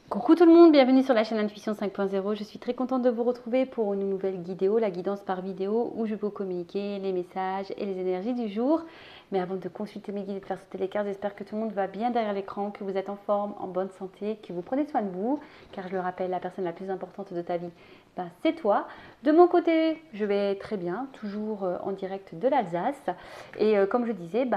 Coucou tout le monde, bienvenue sur la chaîne Intuition 5.0. Je suis très contente de vous retrouver pour une nouvelle vidéo, la guidance par vidéo, où je peux vous communiquer les messages et les énergies du jour. Mais avant de consulter mes guides et de faire sauter les cartes, j'espère que tout le monde va bien derrière l'écran, que vous êtes en forme, en bonne santé, que vous prenez soin de vous, car je le rappelle, la personne la plus importante de ta vie, c'est toi. De mon côté, je vais très bien, toujours en direct de l'Alsace. Et comme je disais,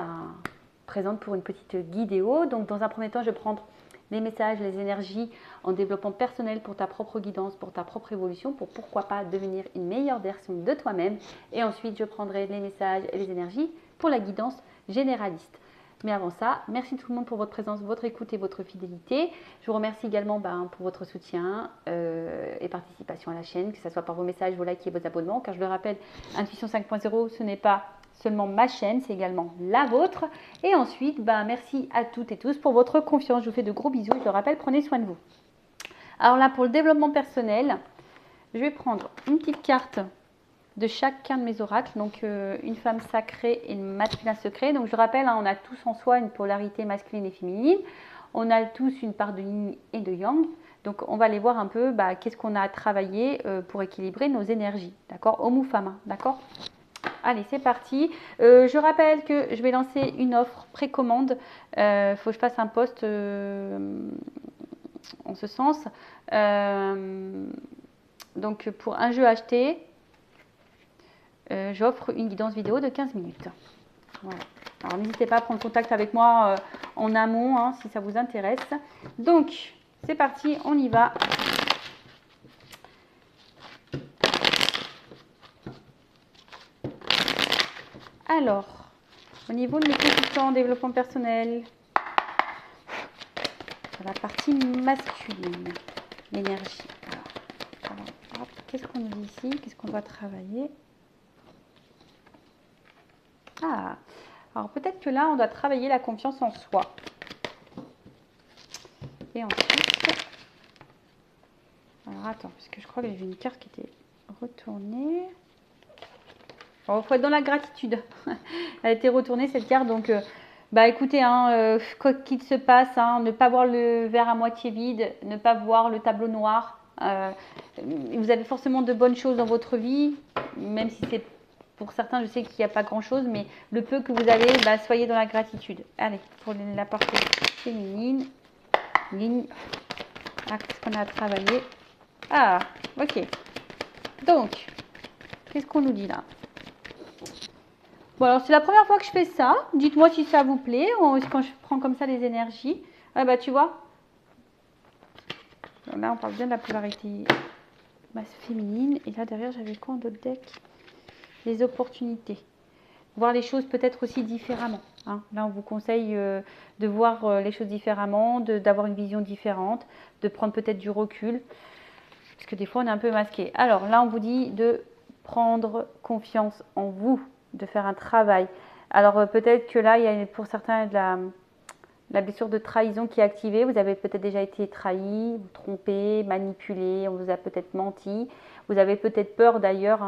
présente pour une petite vidéo. Donc dans un premier temps, je vais prendre les messages, les énergies en développement personnel pour ta propre guidance, pour ta propre évolution, pour pourquoi pas devenir une meilleure version de toi-même. Et ensuite, je prendrai les messages et les énergies pour la guidance généraliste. Mais avant ça, merci tout le monde pour votre présence, votre écoute et votre fidélité. Je vous remercie également pour votre soutien et participation à la chaîne, que ce soit par vos messages, vos likes et vos abonnements. Car je le rappelle, Intuition 5.0, ce n'est pas seulement ma chaîne, c'est également la vôtre. Et ensuite, merci à toutes et tous pour votre confiance. Je vous fais de gros bisous. Je le rappelle, prenez soin de vous. Alors là, pour le développement personnel, je vais prendre une petite carte de chacun de mes oracles. Donc, une femme sacrée et une masculin secret. Donc, je rappelle, on a tous en soi une polarité masculine et féminine. On a tous une part de yin et de yang. Donc, on va aller voir un peu qu'est-ce qu'on a à travailler pour équilibrer nos énergies. D'accord? Homme ou femme, d'accord? Allez, c'est parti. Je rappelle que je vais lancer une offre précommande. Il faut que je fasse un post en ce sens. Donc, pour un jeu acheté, j'offre une guidance vidéo de 15 minutes. Voilà. Alors, n'hésitez pas à prendre contact avec moi en amont si ça vous intéresse. Donc, c'est parti, on y va. Alors, au niveau de mes consultants en développement personnel, sur la partie masculine, l'énergie. Alors, qu'est-ce qu'on nous dit ici? Qu'est-ce qu'on doit travailler? Ah, alors peut-être que là, on doit travailler la confiance en soi. Et ensuite, alors attends, parce que je crois que j'ai vu une carte qui était retournée. Il faut être dans la gratitude. Elle a été retournée cette carte, donc écoutez, quoi qu'il se passe, ne pas voir le verre à moitié vide, ne pas voir le tableau noir. Vous avez forcément de bonnes choses dans votre vie, même si c'est pour certains, je sais qu'il n'y a pas grand-chose, mais le peu que vous avez, soyez dans la gratitude. Allez, pour la partie féminine, ligne. Ah, qu'est-ce qu'on a à travailler? Ah, ok. Donc, qu'est-ce qu'on nous dit là? Bon, alors c'est la première fois que je fais ça. Dites-moi si ça vous plaît, quand je prends comme ça les énergies. Ah tu vois. Là, on parle bien de la polarité féminine. Et là, derrière, j'avais quoi en d'autres deck? Les opportunités. Voir les choses peut-être aussi différemment. Là, on vous conseille de voir les choses différemment, d'avoir une vision différente, de prendre peut-être du recul. Parce que des fois, on est un peu masqué. Alors là, on vous dit de prendre confiance en vous, de faire un travail. Alors peut-être que là, il y a pour certains de la blessure de trahison qui est activée. Vous avez peut-être déjà été trahi, trompé, manipulé, on vous a peut-être menti. Vous avez peut-être peur d'ailleurs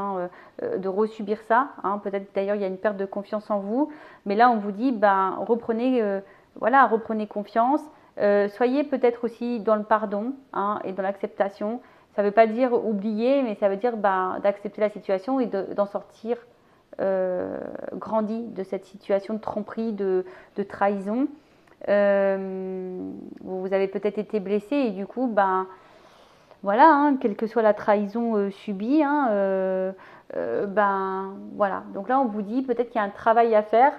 de resubir ça. Peut-être d'ailleurs il y a une perte de confiance en vous. Mais là, on vous dit, reprenez confiance. Soyez peut-être aussi dans le pardon et dans l'acceptation. Ça ne veut pas dire oublier, mais ça veut dire d'accepter la situation et d'en sortir grandi de cette situation de tromperie, de trahison. Vous avez peut-être été blessé et du coup, voilà, quelle que soit la trahison subie, voilà. Donc là, on vous dit peut-être qu'il y a un travail à faire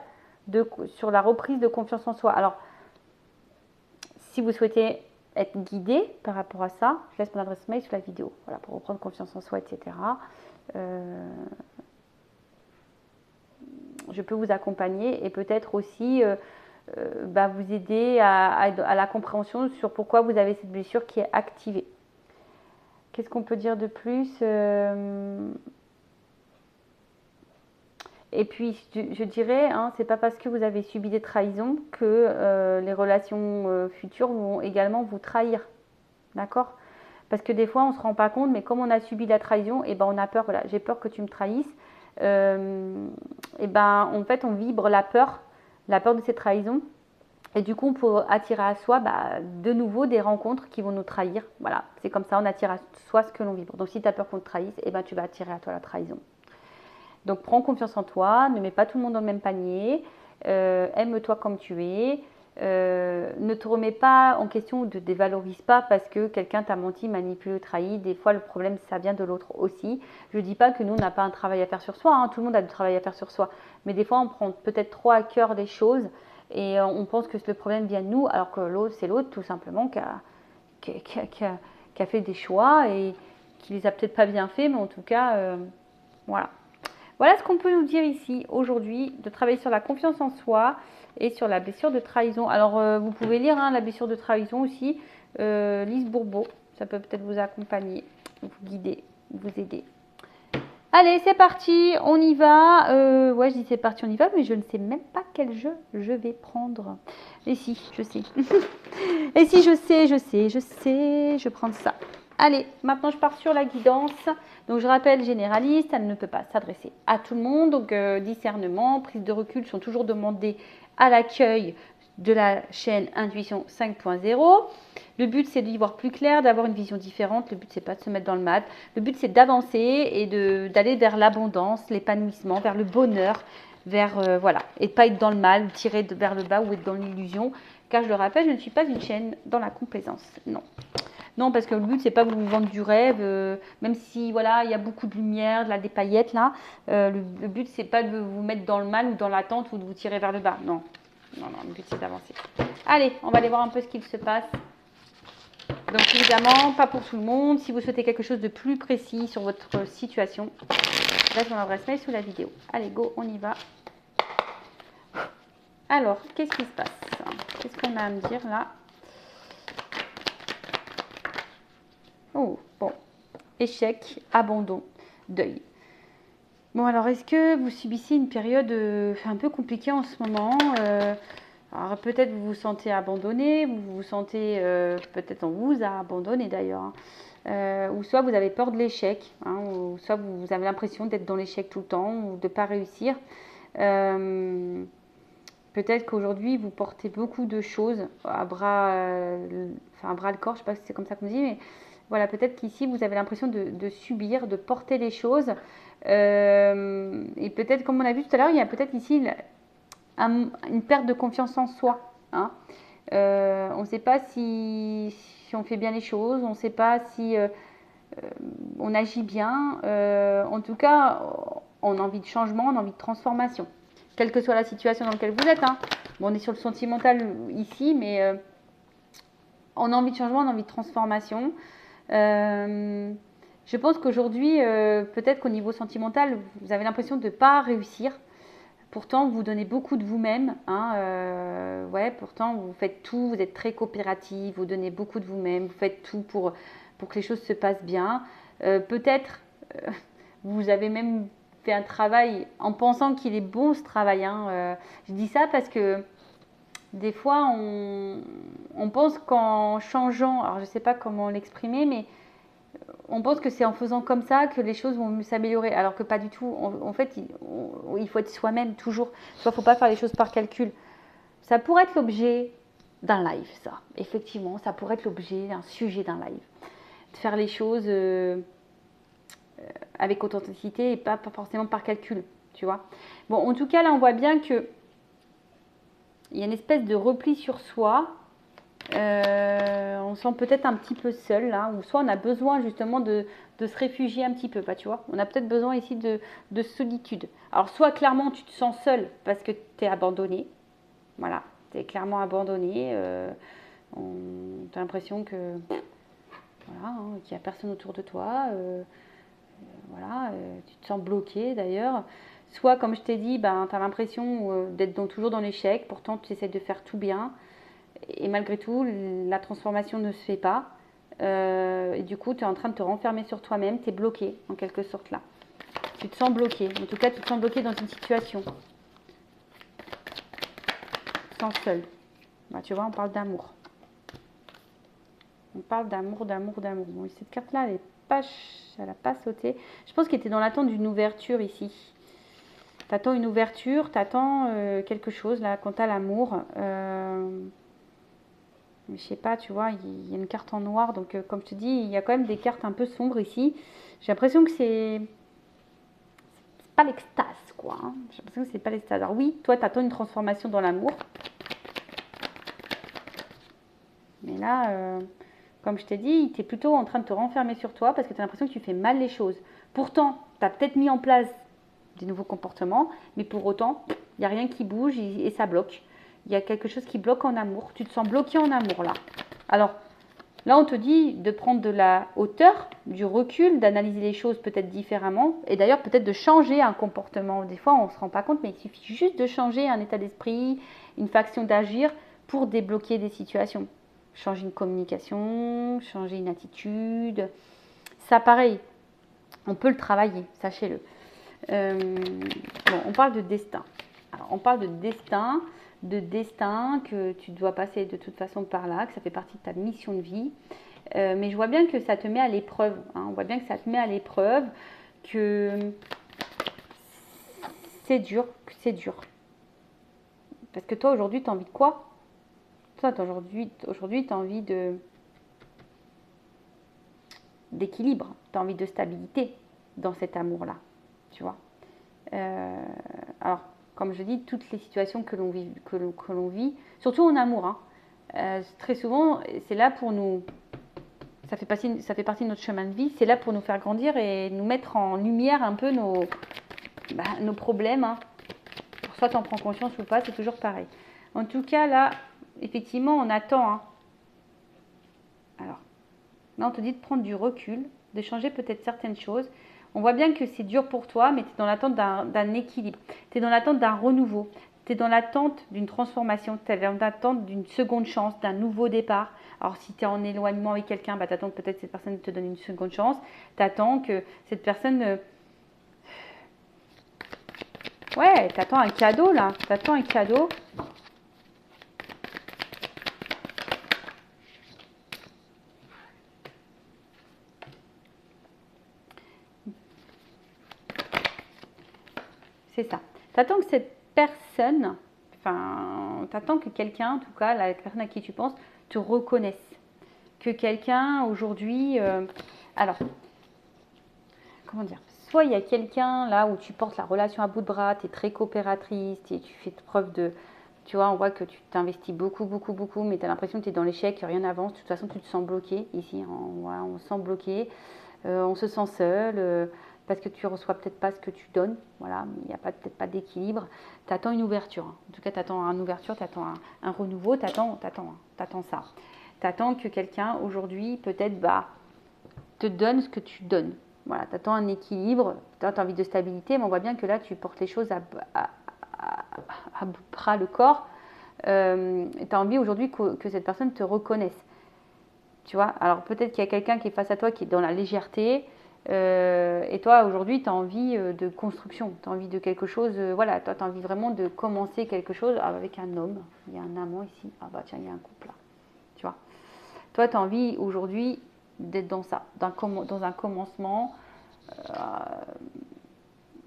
sur la reprise de confiance en soi. Alors, si vous souhaitez être guidé par rapport à ça, je laisse mon adresse mail sous la vidéo, voilà, pour reprendre confiance en soi, etc. Je peux vous accompagner et peut-être aussi vous aider à la compréhension sur pourquoi vous avez cette blessure qui est activée. Qu'est-ce qu'on peut dire de plus? Et puis, je dirais, c'est pas parce que vous avez subi des trahisons que les relations futures vont également vous trahir. D'accord? Parce que des fois, on ne se rend pas compte, mais comme on a subi la trahison, on a peur, voilà, j'ai peur que tu me trahisses. En fait, on vibre la peur de cette trahison. Et du coup, pour attirer à soi, de nouveau, des rencontres qui vont nous trahir. Voilà, c'est comme ça, on attire à soi ce que l'on vibre. Donc, si tu as peur qu'on te trahisse, tu vas attirer à toi la trahison. Donc, prends confiance en toi, ne mets pas tout le monde dans le même panier, aime-toi comme tu es, ne te remets pas en question ou ne te dévalorise pas parce que quelqu'un t'a menti, manipulé, trahi. Des fois, le problème, ça vient de l'autre aussi. Je ne dis pas que nous, on n'a pas un travail à faire sur soi, hein. Tout le monde a du travail à faire sur soi. Mais des fois, on prend peut-être trop à cœur les choses et on pense que le problème vient de nous, alors que l'autre, c'est l'autre tout simplement qui a fait des choix et qui les a peut-être pas bien fait, mais en tout cas, voilà. Voilà ce qu'on peut nous dire ici aujourd'hui, de travailler sur la confiance en soi et sur la blessure de trahison. Alors, vous pouvez lire la blessure de trahison aussi, Lise Bourbeau, ça peut peut-être vous accompagner, vous guider, vous aider. Allez, c'est parti, on y va. Ouais, je dis c'est parti, on y va, mais je ne sais même pas quel jeu je vais prendre. Et si, je sais. Et si, je sais, je vais prendre ça. Allez, maintenant je pars sur la guidance. Donc je rappelle, généraliste, elle ne peut pas s'adresser à tout le monde. Donc discernement, prise de recul sont toujours demandés à l'accueil de la chaîne Intuition 5.0. Le but c'est d'y voir plus clair, d'avoir une vision différente. Le but c'est pas de se mettre dans le mal. Le but c'est d'avancer et d'aller vers l'abondance, l'épanouissement, vers le bonheur, vers voilà, et de pas être dans le mal, tirer vers le bas ou être dans l'illusion. Car je le rappelle, je ne suis pas une chaîne dans la complaisance. Non. Non, parce que le but, c'est pas de vous vendre du rêve, même si voilà, il y a beaucoup de lumière, des paillettes là. Le but, c'est pas de vous mettre dans le mal ou dans l'attente ou de vous tirer vers le bas. Non, non, non, le but, c'est d'avancer. Allez, on va aller voir un peu ce qu'il se passe. Donc, évidemment, pas pour tout le monde. Si vous souhaitez quelque chose de plus précis sur votre situation, laisse mon adresse mail sous la vidéo. Allez, go, on y va. Alors, qu'est-ce qui se passe? Qu'est-ce qu'on a à me dire là? Oh, bon. Échec, abandon, deuil. Bon, alors, est-ce que vous subissez une période un peu compliquée en ce moment? Alors, peut-être vous vous sentez abandonné, vous vous sentez, peut-être on vous a abandonné d'ailleurs, hein. Ou soit vous avez peur de l'échec, hein, ou soit vous avez l'impression d'être dans l'échec tout le temps ou de ne pas réussir. Peut-être qu'aujourd'hui, vous portez beaucoup de choses à bras, à bras le corps, je ne sais pas si c'est comme ça qu'on dit, mais voilà, peut-être qu'ici, vous avez l'impression de subir, de porter les choses. Et peut-être, comme on a vu tout à l'heure, il y a peut-être ici une perte de confiance en soi, hein. On ne sait pas si on fait bien les choses, on ne sait pas si on agit bien. En tout cas, on a envie de changement, on a envie de transformation. Quelle que soit la situation dans laquelle vous êtes, hein. Bon, on est sur le sentimental ici, mais on a envie de changement, on a envie de transformation. Je pense qu'aujourd'hui, peut-être qu'au niveau sentimental, vous avez l'impression de ne pas réussir. Pourtant, vous donnez beaucoup de vous-même, hein, ouais, pourtant, vous faites tout, vous êtes très coopérative, vous donnez beaucoup de vous-même, vous faites tout pour que les choses se passent bien. Peut-être, vous avez même fait un travail en pensant qu'il est bon ce travail, hein. Je dis ça parce que des fois, on pense qu'en changeant, alors je ne sais pas comment l'exprimer, mais on pense que c'est en faisant comme ça que les choses vont s'améliorer, alors que pas du tout. En fait, il faut être soi-même toujours. Il ne faut pas faire les choses par calcul. Ça pourrait être l'objet d'un live, ça. Effectivement, ça pourrait être l'objet d'un sujet d'un live. De faire les choses avec authenticité et pas forcément par calcul, tu vois. Bon, en tout cas, là, on voit bien que il y a une espèce de repli sur soi. On se sent peut-être un petit peu seul là, ou soit on a besoin justement de se réfugier un petit peu, tu vois. On a peut-être besoin ici de solitude. Alors soit clairement tu te sens seul parce que tu es abandonné, voilà, tu es clairement abandonné, tu as l'impression que voilà, hein, qu'il n'y a personne autour de toi, voilà, tu te sens bloqué d'ailleurs. Soit comme je t'ai dit, tu as l'impression d'être toujours dans l'échec, pourtant tu essaies de faire tout bien. Et malgré tout, la transformation ne se fait pas. Et du coup, tu es en train de te renfermer sur toi-même. Tu es bloqué, en quelque sorte, là. Tu te sens bloqué. En tout cas, tu te sens bloqué dans une situation. Tu te sens seul. Bah, tu vois, on parle d'amour. On parle d'amour, d'amour, d'amour. Bon, cette carte-là, elle n'a pas sauté. Je pense qu'elle était dans l'attente d'une ouverture ici. T'attends une ouverture, t'attends quelque chose là, quant à l'amour. Je sais pas, tu vois, il y a une carte en noir. Donc, comme je te dis, il y a quand même des cartes un peu sombres ici. J'ai l'impression que c'est pas l'extase, quoi. Hein. J'ai l'impression que c'est pas l'extase. Alors oui, toi, t'attends une transformation dans l'amour. Mais là, comme je t'ai dit, tu es plutôt en train de te renfermer sur toi parce que tu as l'impression que tu fais mal les choses. Pourtant, tu as peut-être mis en place des nouveaux comportements, mais pour autant, il n'y a rien qui bouge et ça bloque. Il y a quelque chose qui bloque en amour. Tu te sens bloqué en amour là. Alors, là, on te dit de prendre de la hauteur, du recul, d'analyser les choses peut-être différemment et d'ailleurs peut-être de changer un comportement. Des fois, on ne se rend pas compte, mais il suffit juste de changer un état d'esprit, une façon d'agir pour débloquer des situations. Changer une communication, changer une attitude. Ça, pareil, on peut le travailler, sachez-le. Bon, on parle de destin. Alors, on parle de destin, que tu dois passer de toute façon par là, que ça fait partie de ta mission de vie. Mais je vois bien que ça te met à l'épreuve. Hein. On voit bien que ça te met à l'épreuve, que c'est dur, Parce que toi, aujourd'hui, tu as envie de quoi? Toi, aujourd'hui, tu as envie d'équilibre, tu as envie de stabilité dans cet amour-là, tu vois. Alors, comme je dis, toutes les situations que l'on vit, surtout en amour, hein, très souvent, c'est là pour nous, ça fait partie de notre chemin de vie, c'est là pour nous faire grandir et nous mettre en lumière un peu nos problèmes. Hein. Soit tu en prends conscience ou pas, c'est toujours pareil. En tout cas, là, effectivement, on attend. Hein. Alors, là, on te dit de prendre du recul, de changer peut-être certaines choses. On voit bien que c'est dur pour toi, mais tu es dans l'attente d'un équilibre. Tu es dans l'attente d'un renouveau. Tu es dans l'attente d'une transformation. Tu es dans l'attente d'une seconde chance, d'un nouveau départ. Alors, si tu es en éloignement avec quelqu'un, bah, tu attends que peut-être cette personne te donne une seconde chance. Tu attends que cette personne... Ouais, tu attends un cadeau, là. Tu attends un cadeau. C'est ça. Tu attends que cette personne, enfin, tu attends que quelqu'un, en tout cas, la personne à qui tu penses, te reconnaisse. Que quelqu'un, aujourd'hui... alors, comment dire? Soit il y a quelqu'un là où tu portes la relation à bout de bras, tu es très coopératrice, tu fais preuve de... Tu vois, on voit que tu t'investis beaucoup, beaucoup, beaucoup, mais tu as l'impression que tu es dans l'échec, que rien n'avance. De toute façon, tu te sens bloqué. Ici, voilà, on se sent bloqué. On se sent seul parce que tu reçois peut-être pas ce que tu donnes. Voilà, il n'y a peut-être pas d'équilibre. Tu attends une ouverture. Hein. En tout cas, tu attends une ouverture, tu attends un renouveau, tu attends ça. Tu attends que quelqu'un, aujourd'hui, peut-être, te donne ce que tu donnes. Voilà, tu attends un équilibre, tu as envie de stabilité, mais on voit bien que là, tu portes les choses à bout de bras, le corps. Tu as envie aujourd'hui que cette personne te reconnaisse. Tu vois, alors peut-être qu'il y a quelqu'un qui est face à toi qui est dans la légèreté, et toi aujourd'hui tu as envie de construction, tu as envie de quelque chose, voilà, toi tu as envie vraiment de commencer quelque chose avec un homme. Il y a un amant ici, ah bah tiens, il y a un couple là, tu vois. Toi tu as envie aujourd'hui d'être dans ça, dans un commencement.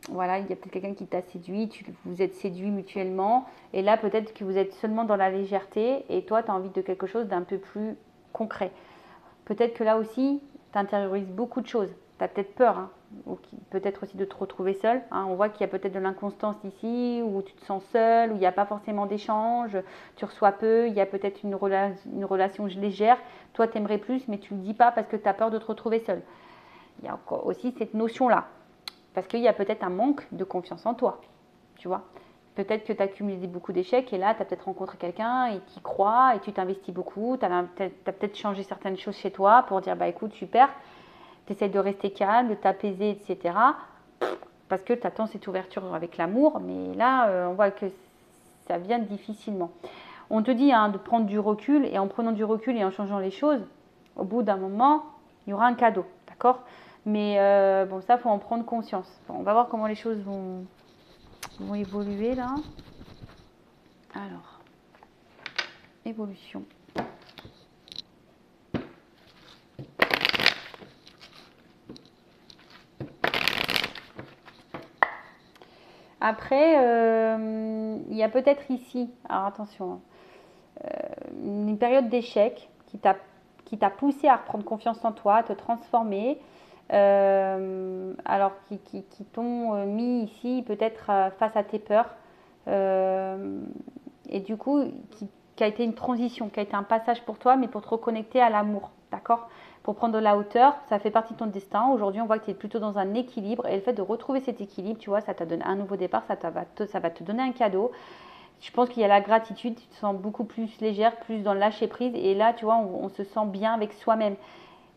Voilà, il y a peut-être quelqu'un qui t'a séduit, vous êtes séduits mutuellement, et là peut-être que vous êtes seulement dans la légèreté, et toi tu as envie de quelque chose d'un peu plus concret. Peut-être que là aussi, tu intériorises beaucoup de choses. Tu as peut-être peur, hein, ou peut-être aussi de te retrouver seul. Hein. On voit qu'il y a peut-être de l'inconstance ici, où tu te sens seul, où il n'y a pas forcément d'échange, tu reçois peu, il y a peut-être une relation légère. Toi, tu aimerais plus, mais tu ne le dis pas parce que tu as peur de te retrouver seul. Il y a encore aussi cette notion-là. Parce qu'il y a peut-être un manque de confiance en toi, tu vois. Peut-être que tu as cumulé beaucoup d'échecs et là, tu as peut-être rencontré quelqu'un et qui croit et tu t'investis beaucoup. Tu as peut-être changé certaines choses chez toi pour dire, bah écoute, super, tu essaies de rester calme, de t'apaiser, etc. Parce que tu attends cette ouverture avec l'amour, mais là, on voit que ça vient difficilement. On te dit de prendre du recul et en prenant du recul et en changeant les choses, au bout d'un moment, il y aura un cadeau, d'accord? Mais bon, ça, il faut en prendre conscience. Bon, on va voir comment les choses vont évoluer là. Alors, évolution. Après, il y a peut-être ici, alors attention, une période d'échec qui t'a poussé à reprendre confiance en toi, à te transformer, alors qui t'ont mis ici peut-être face à tes peurs, euh, et du coup qui a été une transition, qui a été un passage pour toi, mais pour te reconnecter à l'amour, d'accord? Pour prendre de la hauteur, ça fait partie de ton destin. Aujourd'hui, on voit que tu es plutôt dans un équilibre, et le fait de retrouver cet équilibre, tu vois, ça t'a donné un nouveau départ, ça va te donner un cadeau. Je pense qu'il y a la gratitude, tu te sens beaucoup plus légère, plus dans le lâcher prise, et là, tu vois, on se sent bien avec soi-même.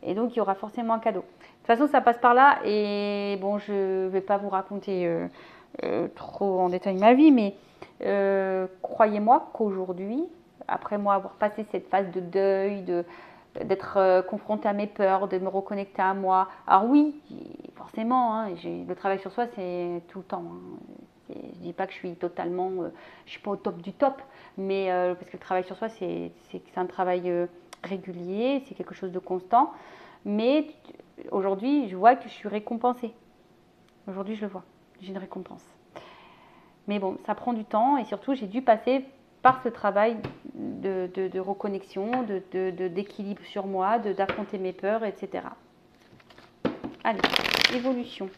Et donc, il y aura forcément un cadeau. De toute façon, ça passe par là, et bon, je ne vais pas vous raconter trop en détail ma vie, mais croyez-moi qu'aujourd'hui, après moi avoir passé cette phase de deuil, d'être confrontée à mes peurs, de me reconnecter à moi. Alors oui, forcément, hein, le travail sur soi, c'est tout le temps. Hein. Je dis pas que je suis totalement, je suis pas au top du top, mais parce que le travail sur soi, c'est un travail régulier, c'est quelque chose de constant. Mais aujourd'hui, je vois que je suis récompensée. Aujourd'hui, je le vois, j'ai une récompense. Mais bon, ça prend du temps et surtout, j'ai dû passer par ce travail de reconnexion, d'équilibre sur moi, d'affronter mes peurs, etc. Allez, évolution.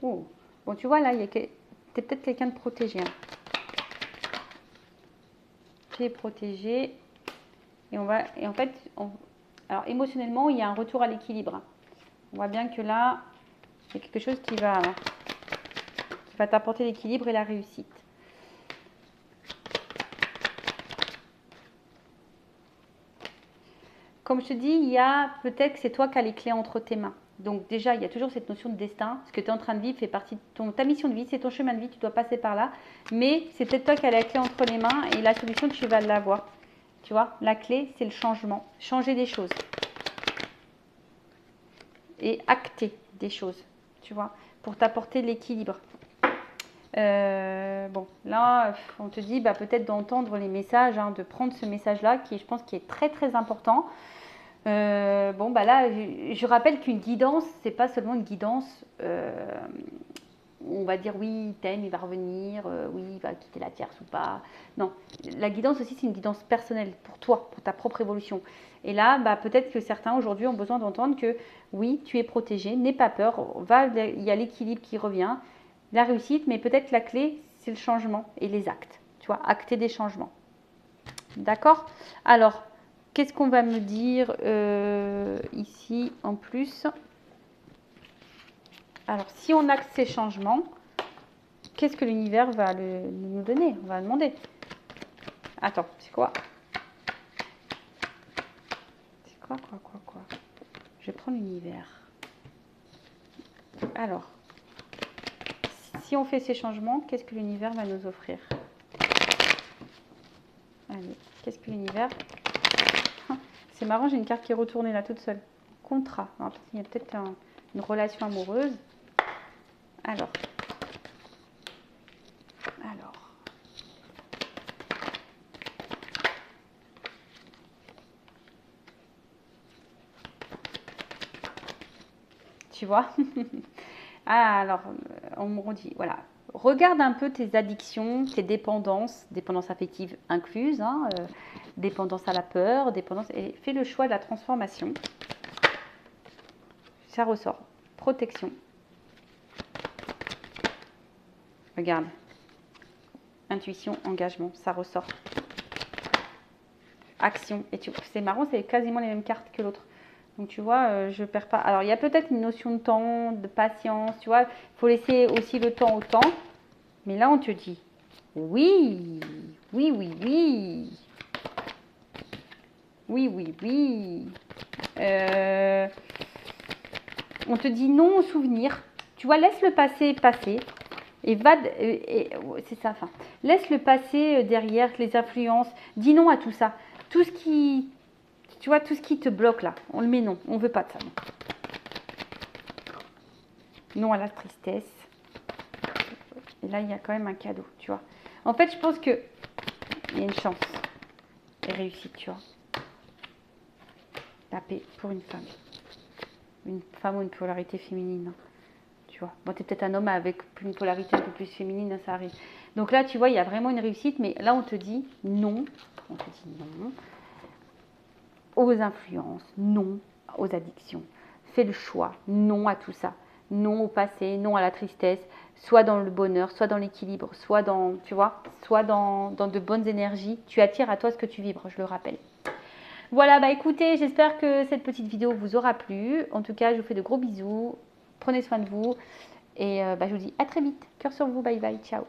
Oh. Bon, tu vois, là, t'es peut-être quelqu'un de protégé. Hein. Tu es protégé. Et en fait, alors émotionnellement, il y a un retour à l'équilibre. On voit bien que là, il y a quelque chose qui va t'apporter l'équilibre et la réussite. Comme je te dis, il y a peut-être que c'est toi qui as les clés entre tes mains. Donc déjà, il y a toujours cette notion de destin. Ce que tu es en train de vivre fait partie de ta mission de vie, c'est ton chemin de vie, tu dois passer par là. Mais c'est peut-être toi qui as la clé entre les mains et la solution, tu vas l'avoir. Tu vois, la clé, c'est le changement. Changer des choses. Et acter des choses, tu vois, pour t'apporter l'équilibre. Bon, là, on te dit peut-être d'entendre les messages, hein, de prendre ce message-là, qui je pense qui est très très important. Bon, là, je rappelle qu'une guidance, c'est pas seulement une guidance. On va dire oui, il t'aime, il va revenir, oui, il va quitter la tierce ou pas. Non, la guidance aussi, c'est une guidance personnelle pour toi, pour ta propre évolution. Et là, peut-être que certains aujourd'hui ont besoin d'entendre que oui, tu es protégé, n'aie pas peur, il y a l'équilibre qui revient, la réussite, mais peut-être la clé, c'est le changement et les actes. Tu vois, acter des changements. D'accord? Alors, qu'est-ce qu'on va me dire ici en plus? Alors, si on acte ces changements, qu'est-ce que l'univers va nous donner? On va demander. Attends, c'est quoi? C'est quoi? Je vais prendre l'univers. Alors, si on fait ces changements, qu'est-ce que l'univers va nous offrir? Allez, qu'est-ce que l'univers... C'est marrant, j'ai une carte qui est retournée là toute seule. Contrat. Alors, il y a peut-être une relation amoureuse. Alors. Tu vois? Ah, alors, on me dit, voilà. Regarde un peu tes addictions, tes dépendances affectives incluses, hein, dépendance à la peur, dépendance, et fais le choix de la transformation. Ça ressort. Protection. Regarde. Intuition, engagement, ça ressort. Action. Et c'est marrant, c'est quasiment les mêmes cartes que l'autre. Donc tu vois, je perds pas. Alors il y a peut-être une notion de temps, de patience, tu vois. Il faut laisser aussi le temps au temps. Mais là, on te dit oui, oui, oui, oui. Oui, oui, oui. On te dit non au souvenir. Tu vois, laisse le passé passer. Et c'est ça, enfin. Laisse le passé derrière, les influences. Dis non à tout ça. Tout ce qui... Tu vois, tout ce qui te bloque là, on le met non. On ne veut pas de ça. Non à la tristesse. Et là, il y a quand même un cadeau, tu vois. En fait, je pense que il y a une chance et réussite, tu vois. la paix pour une femme. Une femme ou une polarité féminine. Tu vois. Bon, tu es peut-être un homme avec une polarité un peu plus féminine, ça arrive. Donc là, tu vois, il y a vraiment une réussite, mais là, on te dit non. On te dit non aux influences, non aux addictions. Fais le choix, non à tout ça. Non au passé, non à la tristesse, soit dans le bonheur, soit dans l'équilibre, soit dans, tu vois, soit dans de bonnes énergies. Tu attires à toi ce que tu vibres, je le rappelle. Voilà, bah écoutez, j'espère que cette petite vidéo vous aura plu. En tout cas, je vous fais de gros bisous. Prenez soin de vous. Et je vous dis à très vite. Cœur sur vous, bye bye, ciao.